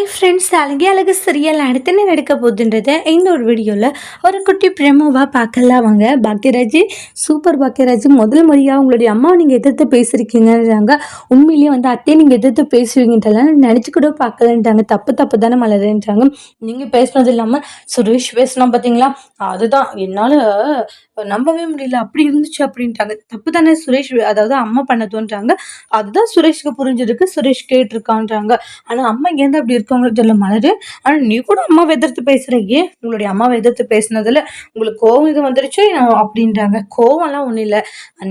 Hi friends, அழகே அழகு serial அடுத்து என்ன நடக்க போகுதுன்றத இந்த ஒரு வீடியோவில் ஒரு குட்டி ப்ரெமோவாக பார்க்கலாம் வாங்க. பாக்கியராஜ் சூப்பர் பாக்கியராஜ் முதல் முறையாக உங்களுடைய அம்மாவை நீங்கள் எதிர்த்து பேசியிருக்கீங்கன்றாங்க. உண்மையிலேயே வந்து அத்தையை நீங்கள் எதிர்த்து பேசுவீங்கன்றலாம் நினச்சி கூட பார்க்கலன்றாங்க. தப்பு தப்பு தானே மலருன்றாங்க. நீங்கள் பேசுனது இல்லாமல் சுரேஷ் பேசினா பார்த்தீங்களா, அதுதான் என்னால் நம்பவே முடியல, அப்படி இருந்துச்சு அப்படின்ட்டாங்க. தப்பு தானே சுரேஷ், அதாவது அம்மா பண்ணதுன்றாங்க. அதுதான் சுரேஷ்க்கு புரிஞ்சிருக்கு, சுரேஷ் கேட்டிருக்கான்றாங்க. ஆனா அம்மா ஏன் அப்படி இருக்கவங்களுக்கு தெரியல மலரு. ஆனா நீ கூட அம்மாவை எதிர்த்து பேசுற, ஏன் உங்களுடைய அம்மாவை எதிர்த்து பேசுனதுல உங்களுக்கு கோவம் இது வந்துருச்சு அப்படின்றாங்க. கோவம்லாம் ஒண்ணும் இல்ல,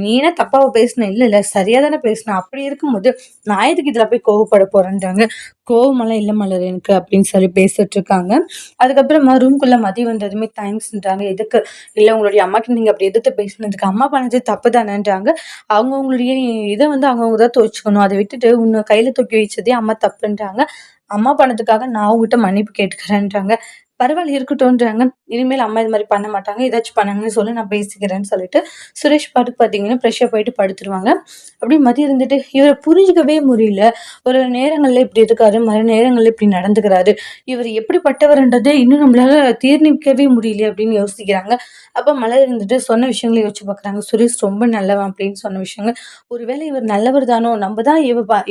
நீ என்ன தப்பாவ பேசின, இல்ல இல்ல சரியா தானே பேசின, அப்படி இருக்கும்போது நான் எதுக்கு இதுல போய் கோவப்பட போறேன்றாங்க. கோவமெல்லாம் இல்ல மலர் எனக்கு அப்படின்னு சொல்லி பேசிட்டு இருக்காங்க. அதுக்கப்புறமா ரூம்குள்ள மதி வந்ததுமே தேங்க்ஸ்ன்றாங்க. எதுக்கு, இல்ல உங்களுடைய அம்மாக்கு நீங்க அப்படி எதிர்த்து பேசினதுக்கு அம்மா பண்ணது தப்பு தானேன்றாங்க. அவங்கவுங்களுடைய இதை வந்து அவங்கவுங்க தான் துவச்சுக்கணும், அதை விட்டுட்டு உன்னை கையில தூக்கி வச்சதே அம்மா தப்புன்றாங்க. அம்மா பண்ணதுக்காக நான் உங்ககிட்ட மன்னிப்பு கேட்டுக்கிறேன்றாங்க. பரவாயில்ல இருக்கட்டும்ன்றாங்க. இனிமேல் அம்மா இது மாதிரி பண்ண மாட்டாங்க, ஏதாச்சும் பண்ணாங்கன்னு சொல்லி நான் பேசிக்கிறேன்னு சொல்லிட்டு சுரேஷ் பாட்டுக்கு பார்த்தீங்கன்னா ஃப்ரெஷ்ஷாக போயிட்டு படுத்துருவாங்க. அப்படி மதியம் இருந்துட்டு இவரை புரிஞ்சிக்கவே முடியல. ஒரு நேரங்கள்ல இப்படி இருக்காரு, மறு நேரங்கள்ல இப்படி நடந்துக்கிறாரு, இவர் எப்படிப்பட்டவர்ன்றதை இன்னும் நம்மளால தீர்ணிக்கவே முடியல அப்படின்னு யோசிக்கிறாங்க. அப்போ மலர் இருந்துட்டு சொன்ன விஷயங்களை யோசிச்சு பார்க்குறாங்க. சுரேஷ் ரொம்ப நல்லவன் அப்படின்னு சொன்ன விஷயங்கள், ஒருவேளை இவர் நல்லவர் தானோ, நம்ம தான்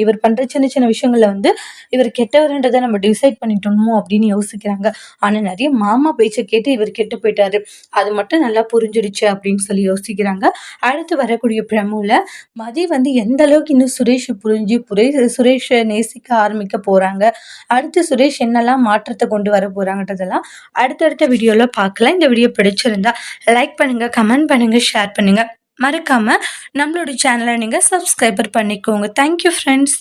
இவர் பண்ற சின்ன சின்ன விஷயங்கள்ல வந்து இவர் கெட்டவர்ன்றதை நம்ம டிசைட் பண்ணிட்டோமோ அப்படின்னு யோசிக்கிறாங்க. ஆனா நிறைய மாமா பேச்சை கேட்டு இவர் கெட்டு போயிட்டாரு, அது மட்டும் நல்லா புரிஞ்சிடுச்சு அப்படின்னு சொல்லி யோசிக்கிறாங்க. அடுத்து வரக்கூடிய பிரமுல மதி வந்து எந்த அளவுக்கு இன்னும் சுரேஷ் புரிஞ்சு சுரேஷை நேசிக்க ஆரம்பிக்க போறாங்க, அடுத்து சுரேஷ் என்னெல்லாம் மாற்றத்தை கொண்டு வர போறாங்கன்றதெல்லாம் அடுத்தடுத்த வீடியோல பார்க்கலாம். இந்த வீடியோ பிடிச்சிருந்தா லைக் பண்ணுங்க, கமெண்ட் பண்ணுங்க, ஷேர் பண்ணுங்க. மறக்காம நம்மளோட சேனலை நீங்க சப்ஸ்கிரைபர் பண்ணிக்கோங்க. Thank you friends.